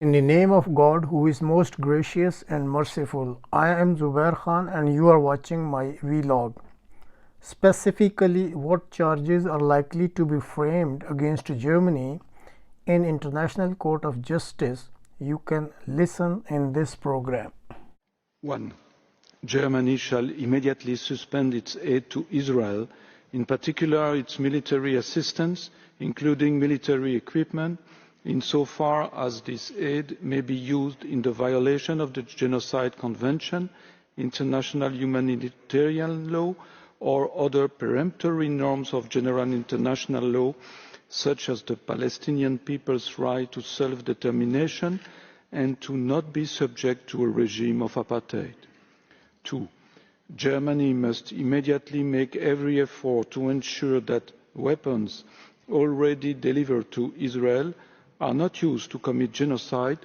In the name of God, who is most gracious and merciful, I am Zubair Khan and you are watching my vlog. Specifically, what charges are likely to be framed against Germany in International Court of Justice? You can listen in this program. 1. Germany shall immediately suspend its aid to Israel, in particular its military assistance, including military equipment, insofar as this aid may be used in the violation of the Genocide Convention, international humanitarian law, or other peremptory norms of general international law, such as the Palestinian people's right to self-determination and to not be subject to a regime of apartheid. 2. Germany must immediately make every effort to ensure that weapons already delivered to Israel are not used to commit genocide,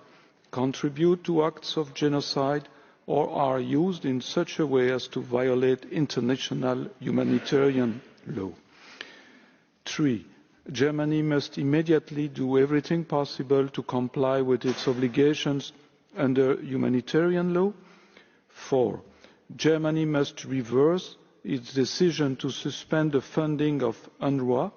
contribute to acts of genocide, or are used in such a way as to violate international humanitarian law. 3. Germany must immediately do everything possible to comply with its obligations under humanitarian law. 4. Germany must reverse its decision to suspend the funding of UNRWA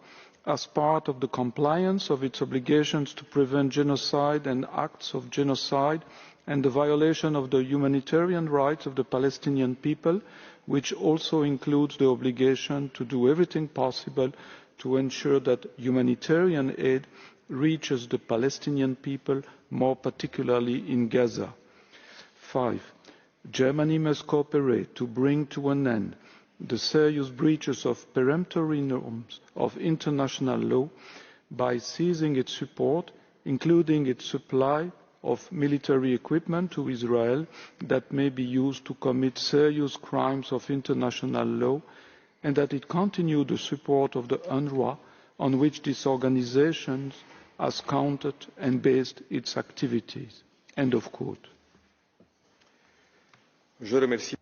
as part of the compliance of its obligations to prevent genocide and acts of genocide and the violation of the humanitarian rights of the Palestinian people, which also includes the obligation to do everything possible to ensure that humanitarian aid reaches the Palestinian people, more particularly in Gaza. 5. Germany must cooperate to bring to an end the serious breaches of peremptory norms of international law by ceasing its support, including its supply of military equipment to Israel that may be used to commit serious crimes of international law, and that it continue the support of the UNRWA on which this organisation has counted and based its activities. End of quote. Je remercie